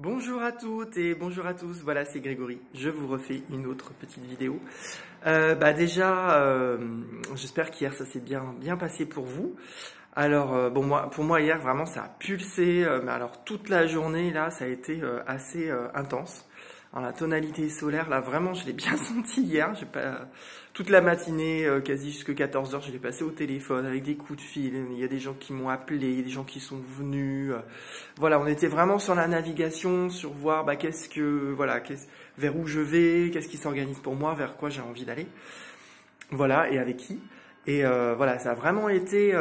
Bonjour à toutes et bonjour à tous, voilà c'est Grégory, je vous refais une autre petite vidéo. J'espère qu'hier ça s'est bien passé pour vous. Alors pour moi hier vraiment ça a pulsé, mais alors toute la journée là ça a été assez intense. Alors, la tonalité solaire là vraiment je l'ai bien senti hier, j'ai pas toute la matinée quasi jusqu'à 14 heures je l'ai passé au téléphone avec des coups de fil, il y a des gens qui m'ont appelé, il y a des gens qui sont venus. Voilà, on était vraiment sur la navigation, sur voir vers où je vais, qu'est-ce qui s'organise pour moi, vers quoi j'ai envie d'aller. Voilà, et avec qui. Et voilà, ça a vraiment été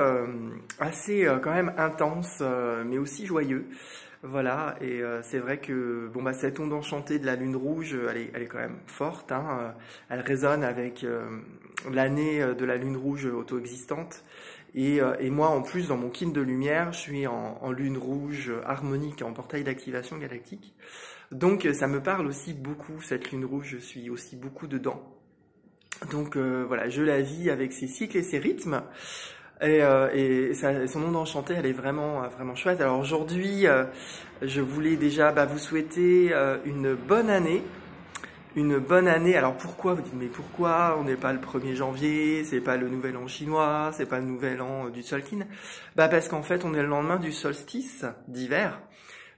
assez quand même intense, mais aussi joyeux. Voilà, et c'est vrai que cette onde enchantée de la lune rouge, elle est quand même forte, hein, elle résonne avec l'année de la lune rouge auto-existante. Et moi, en plus, dans mon kin de lumière, je suis en lune rouge harmonique, en portail d'activation galactique. Donc, ça me parle aussi beaucoup, cette lune rouge, je suis aussi beaucoup dedans. Donc voilà, je la vis avec ses cycles et ses rythmes. Et son onde enchantée, elle est vraiment chouette. Alors aujourd'hui, je voulais déjà vous souhaiter une bonne année. Une bonne année. Alors pourquoi? Vous dites, mais pourquoi on n'est pas le 1er janvier, c'est pas le nouvel an chinois, c'est pas le nouvel an du Tzolk'in? Parce qu'en fait, on est le lendemain du solstice d'hiver.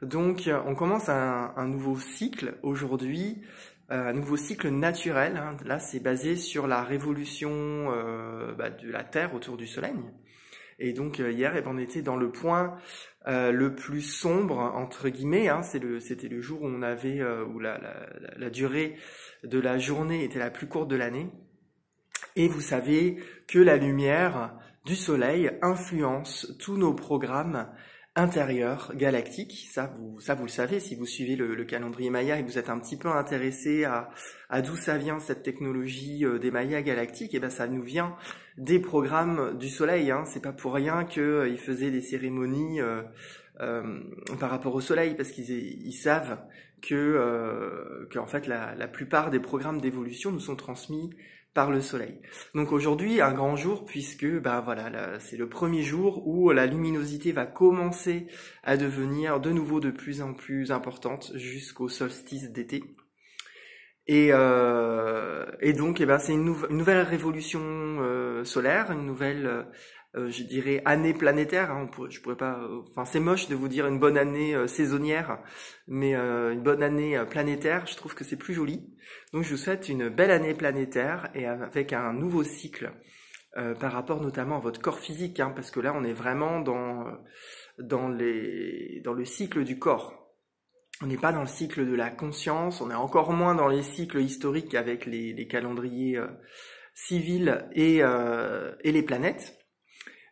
Donc on commence un nouveau cycle aujourd'hui. Un nouveau cycle naturel, hein. Là c'est basé sur la révolution de la Terre autour du Soleil. Et donc hier on était dans le point le plus sombre entre guillemets, hein. C'était le jour où on avait où la durée de la journée était la plus courte de l'année. Et vous savez que la lumière du Soleil influence tous nos programmes intérieur galactique, ça vous le savez si vous suivez le calendrier Maya et que vous êtes un petit peu intéressé à d'où ça vient cette technologie des Mayas galactiques, et ça nous vient des programmes du Soleil, hein. C'est pas pour rien qu'ils faisaient des cérémonies par rapport au Soleil, parce qu'ils savent que en fait la plupart des programmes d'évolution nous sont transmis par le Soleil. Donc aujourd'hui, un grand jour, puisque c'est le premier jour où la luminosité va commencer à devenir de nouveau de plus en plus importante jusqu'au solstice d'été. Et donc c'est une nouvelle révolution solaire, une nouvelle je dirais année planétaire, hein. Je pourrais pas, c'est moche de vous dire une bonne année saisonnière, mais une bonne année planétaire, je trouve que c'est plus joli. Donc je vous souhaite une belle année planétaire et avec un nouveau cycle par rapport notamment à votre corps physique, hein, parce que là on est vraiment dans le cycle du corps. On n'est pas dans le cycle de la conscience, on est encore moins dans les cycles historiques avec les calendriers civils et les planètes.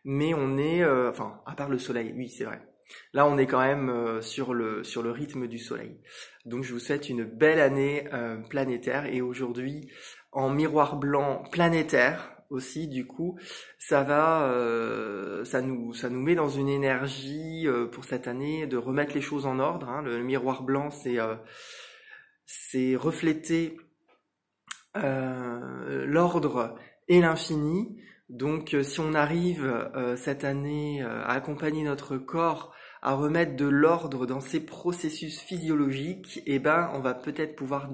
Mais on est, à part le soleil, oui c'est vrai. Là on est quand même sur le rythme du soleil. Donc je vous souhaite une belle année planétaire, et aujourd'hui en miroir blanc planétaire aussi, du coup ça nous met dans une énergie pour cette année de remettre les choses en ordre, hein. Le miroir blanc c'est refléter l'ordre et l'infini. Donc si on arrive cette année à accompagner notre corps à remettre de l'ordre dans ses processus physiologiques, on va peut-être pouvoir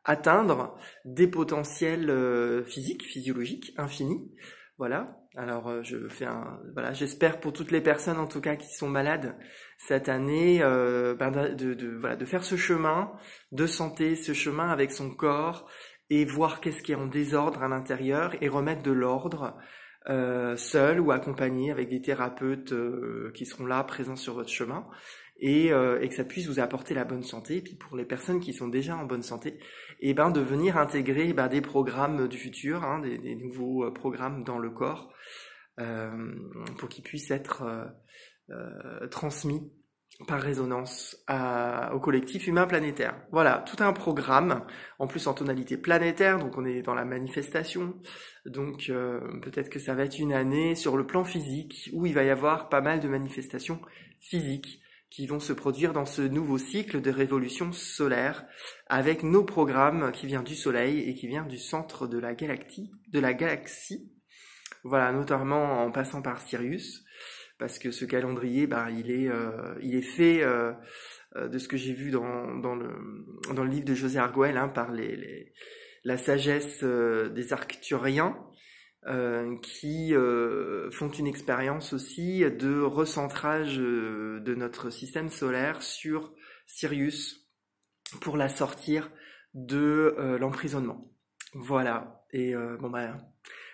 atteindre des potentiels physiologiques infinis. Voilà. Alors j'espère pour toutes les personnes en tout cas qui sont malades cette année de faire ce chemin de santé, ce chemin avec son corps, et voir qu'est-ce qui est en désordre à l'intérieur et remettre de l'ordre seul ou accompagné avec des thérapeutes qui seront là présents sur votre chemin, et que ça puisse vous apporter la bonne santé. Et puis pour les personnes qui sont déjà en bonne santé, de venir intégrer des programmes du futur, hein, des nouveaux programmes dans le corps pour qu'ils puissent être transmis par résonance au collectif humain planétaire. Voilà, tout un programme, en plus en tonalité planétaire, donc on est dans la manifestation. Donc peut-être que ça va être une année sur le plan physique où il va y avoir pas mal de manifestations physiques qui vont se produire dans ce nouveau cycle de révolution solaire, avec nos programmes qui viennent du Soleil et qui viennent du centre de la galaxie. Voilà, notamment en passant par Sirius. parce que ce calendrier, ben, il est fait de ce que j'ai vu dans le livre de José Arguelles, hein, par la sagesse des Arcturiens, qui font une expérience aussi de recentrage de notre système solaire sur Sirius pour la sortir de l'emprisonnement. Voilà. Et bon bah,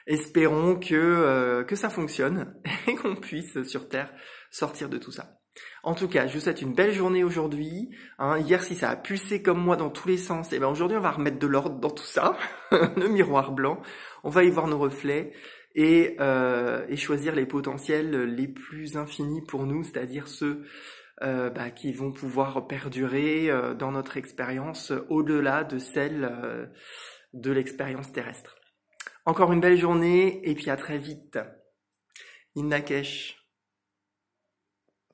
espérons que ça fonctionne et qu'on puisse sur Terre sortir de tout ça. En tout cas, je vous souhaite une belle journée aujourd'hui. Hein, hier, si ça a pulsé comme moi dans tous les sens, et ben aujourd'hui, on va remettre de l'ordre dans tout ça. Le miroir blanc. On va y voir nos reflets et choisir les potentiels les plus infinis pour nous, c'est-à-dire ceux qui vont pouvoir perdurer dans notre expérience au-delà de celle de l'expérience terrestre. Encore une belle journée et puis à très vite. Innakesh.